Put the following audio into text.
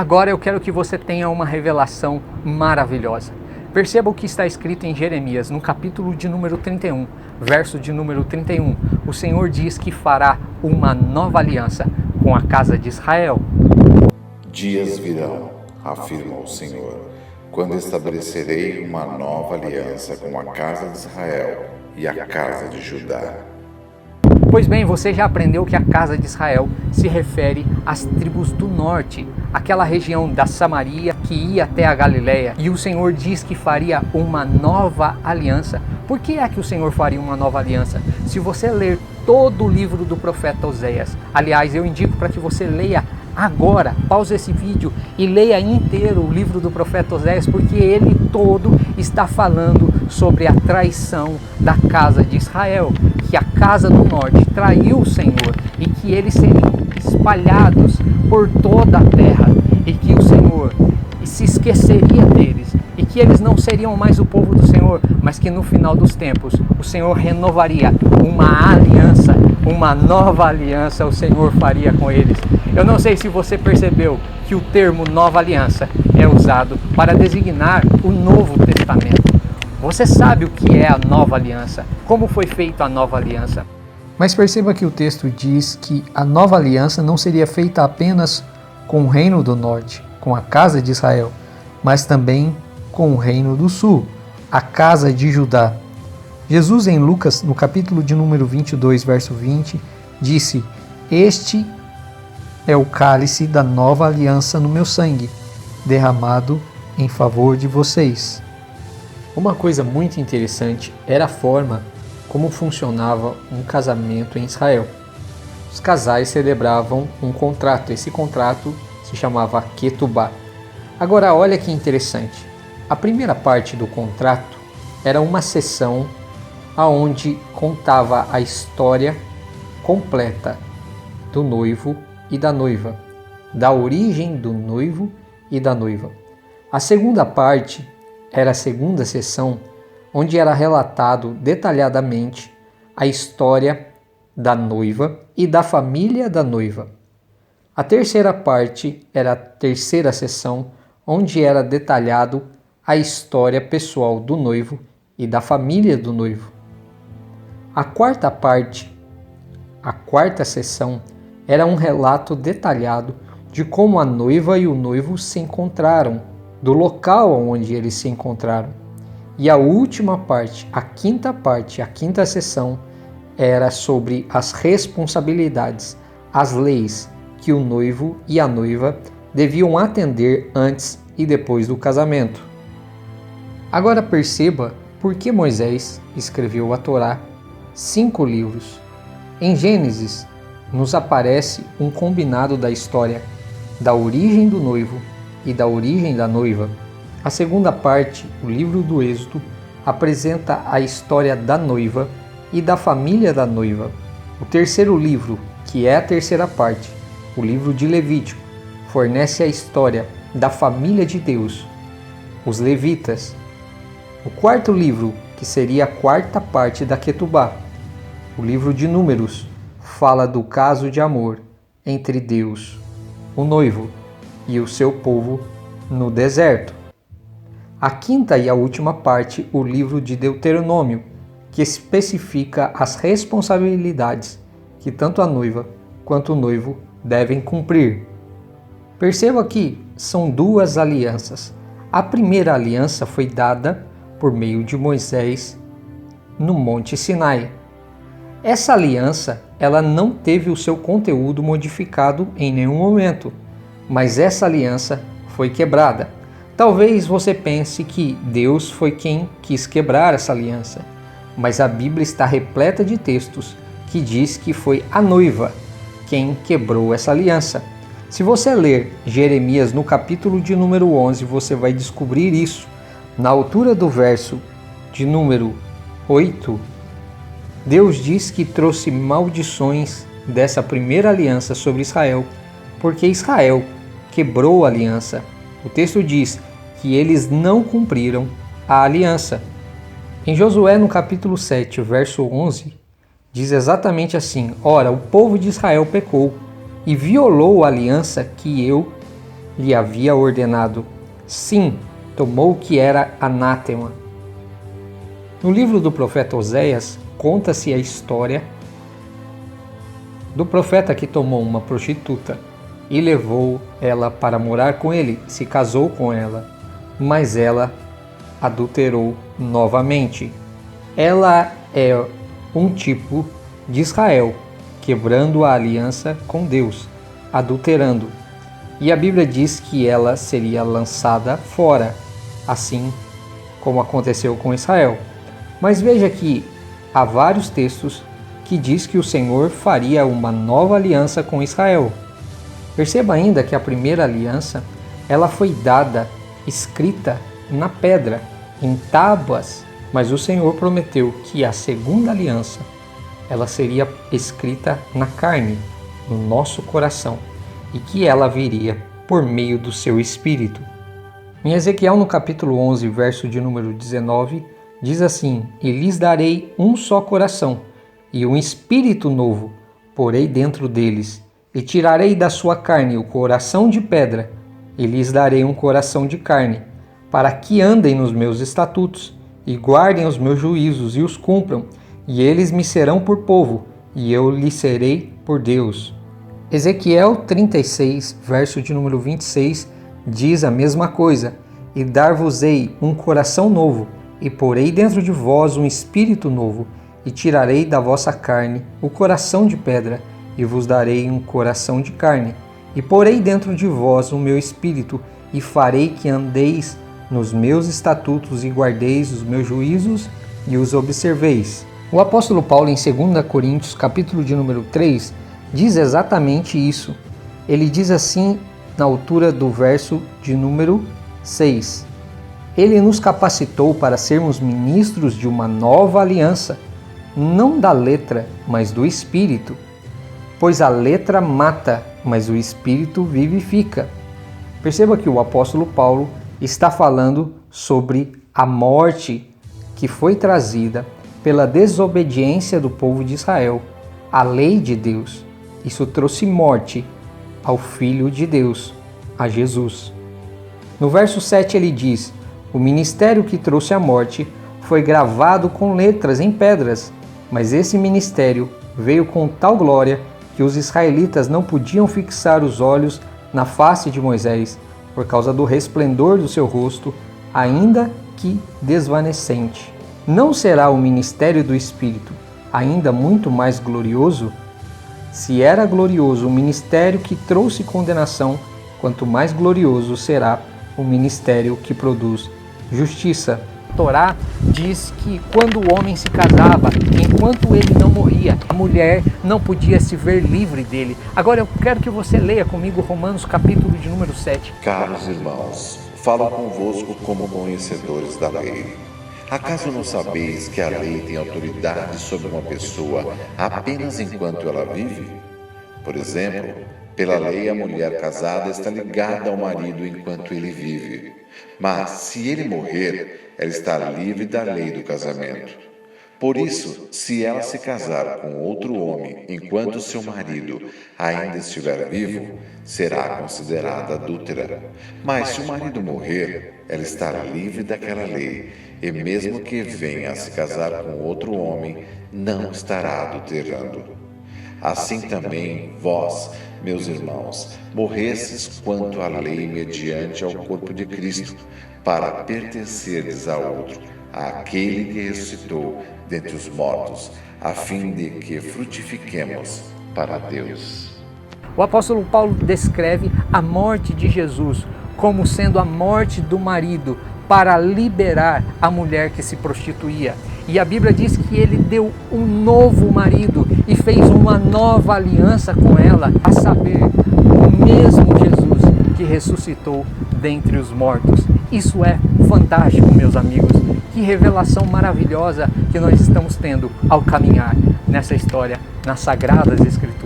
Agora eu quero que você tenha uma revelação maravilhosa. Perceba o que está escrito em Jeremias, no capítulo de número 31, verso de número 31. O Senhor diz que fará uma nova aliança com a casa de Israel. Dias virão, afirma o Senhor, quando estabelecerei uma nova aliança com a casa de Israel e a casa de Judá. Pois bem, você já aprendeu que a casa de Israel se refere às tribos do norte, aquela região da Samaria que ia até a Galileia. E o Senhor diz que faria uma nova aliança. Por que é que o Senhor faria uma nova aliança? Se você ler todo o livro do profeta Oséias, aliás, eu indico para que você leia agora, pause esse vídeo e leia inteiro o livro do profeta Oséias, porque ele todo está falando sobre a traição da casa de Israel, que a casa do norte traiu o Senhor e que eles seriam espalhados por toda a terra e que o Senhor se esqueceria deles e que eles não seriam mais o povo do Senhor, mas que no final dos tempos o Senhor renovaria uma aliança, uma nova aliança o Senhor faria com eles. Eu não sei se você percebeu que o termo nova aliança é usado para designar o Novo Testamento. Você sabe o que é a nova aliança, como foi feita a nova aliança. Mas perceba que o texto diz que a nova aliança não seria feita apenas com o reino do norte, com a casa de Israel, mas também com o reino do sul, a casa de Judá. Jesus em Lucas, no capítulo de número 22, verso 20, disse: "Este é o cálice da nova aliança no meu sangue, derramado em favor de vocês." Uma coisa muito interessante era a forma como funcionava um casamento em Israel. Os casais celebravam um contrato, esse contrato se chamava Ketubá. Agora olha que interessante, a primeira parte do contrato era uma seção onde contava a história completa do noivo e da noiva, da origem do noivo e da noiva. A segunda parte era a segunda seção, onde era relatado detalhadamente a história da noiva e da família da noiva. A terceira parte era a terceira seção, onde era detalhado a história pessoal do noivo e da família do noivo. A quarta parte, a quarta seção, era um relato detalhado de como a noiva e o noivo se encontraram, do local onde eles se encontraram. E a última parte, a quinta seção, era sobre as responsabilidades, as leis que o noivo e a noiva deviam atender antes e depois do casamento. Agora perceba por que Moisés escreveu a Torá, 5 livros. Em Gênesis, nos aparece um combinado da história da origem do noivo e da origem da noiva. A segunda parte, o livro do Êxodo, apresenta a história da noiva e da família da noiva. O terceiro livro, que é a terceira parte, o livro de Levítico, fornece a história da família de Deus, os levitas. O quarto livro, que seria a quarta parte da Ketubá, o livro de Números, fala do caso de amor entre Deus, o noivo, e o seu povo no deserto. A quinta e a última parte, o livro de Deuteronômio, que especifica as responsabilidades que tanto a noiva quanto o noivo devem cumprir. Perceba que são 2 alianças. A primeira aliança foi dada por meio de Moisés no Monte Sinai. Essa aliança, ela não teve o seu conteúdo modificado em nenhum momento, mas essa aliança foi quebrada. Talvez você pense que Deus foi quem quis quebrar essa aliança, mas a Bíblia está repleta de textos que diz que foi a noiva quem quebrou essa aliança. Se você ler Jeremias no capítulo de número 11, você vai descobrir isso. Na altura do verso de número 8, Deus diz que trouxe maldições dessa primeira aliança sobre Israel, porque Israel quebrou a aliança. O texto diz que eles não cumpriram a aliança. Em Josué, no capítulo 7, verso 11, diz exatamente assim: "Ora, o povo de Israel pecou e violou a aliança que eu lhe havia ordenado. Sim, tomou o que era anátema. No livro do profeta Oséias, conta-se a história do profeta que tomou uma prostituta e levou ela para morar com ele, se casou com ela, mas ela adulterou novamente. Ela é um tipo de Israel, quebrando a aliança com Deus, adulterando. E a Bíblia diz que ela seria lançada fora, assim como aconteceu com Israel. Mas veja que há vários textos que diz que o Senhor faria uma nova aliança com Israel. Perceba ainda que a primeira aliança, ela foi dada, escrita na pedra, em tábuas, mas o Senhor prometeu que a segunda aliança, ela seria escrita na carne, no nosso coração, e que ela viria por meio do seu Espírito. Em Ezequiel, no capítulo 11, verso de número 19, diz assim: E lhes darei um só coração, e um espírito novo porei dentro deles, e tirarei da sua carne o coração de pedra, e lhes darei um coração de carne, para que andem nos meus estatutos, e guardem os meus juízos e os cumpram, e eles me serão por povo, e eu lhes serei por Deus. Ezequiel 36, verso de número 26, diz a mesma coisa: E dar-vos-ei um coração novo, e porei dentro de vós um espírito novo, e tirarei da vossa carne o coração de pedra, e vos darei um coração de carne, e porei dentro de vós o meu espírito, e farei que andeis nos meus estatutos e guardeis os meus juízos e os observeis. O apóstolo Paulo, em 2 Coríntios, capítulo de número 3, diz exatamente isso. Ele diz assim, na altura do verso de número 6. Ele nos capacitou para sermos ministros de uma nova aliança, não da letra, mas do Espírito. Pois a letra mata, mas o Espírito vivifica. Perceba que o apóstolo Paulo está falando sobre a morte que foi trazida pela desobediência do povo de Israel à lei de Deus. Isso trouxe morte ao Filho de Deus, a Jesus. No verso 7 ele diz: O ministério que trouxe a morte foi gravado com letras em pedras, mas esse ministério veio com tal glória que os israelitas não podiam fixar os olhos na face de Moisés, por causa do resplendor do seu rosto, ainda que desvanecente. Não será o ministério do Espírito ainda muito mais glorioso? Se era glorioso o ministério que trouxe condenação, quanto mais glorioso será o ministério que produz justiça. A Torá diz que quando o homem se casava, enquanto ele não morria, a mulher não podia se ver livre dele. Agora eu quero que você leia comigo Romanos capítulo de número 7. Caros irmãos, falo convosco como conhecedores da lei. Acaso não sabeis que a lei tem autoridade sobre uma pessoa apenas enquanto ela vive? Por exemplo, pela lei a mulher casada está ligada ao marido enquanto ele vive. Mas se ele morrer, ela está livre da lei do casamento. Por isso, se ela se casar com outro homem enquanto seu marido ainda estiver vivo, será considerada adúltera. Mas se o marido morrer, ela está livre daquela lei, e mesmo que venha a se casar com outro homem, não estará adulterando. Assim também vós, meus irmãos, morrestes quanto à lei mediante ao corpo de Cristo, para pertencerdes a outro, àquele que ressuscitou dentre os mortos, a fim de que frutifiquemos para Deus. O apóstolo Paulo descreve a morte de Jesus como sendo a morte do marido para liberar a mulher que se prostituía. E a Bíblia diz que ele deu um novo marido e fez uma nova aliança com ela, a saber, o mesmo Jesus que ressuscitou dentre os mortos. Isso é fantástico, meus amigos. Que revelação maravilhosa que nós estamos tendo ao caminhar nessa história, nas Sagradas Escrituras.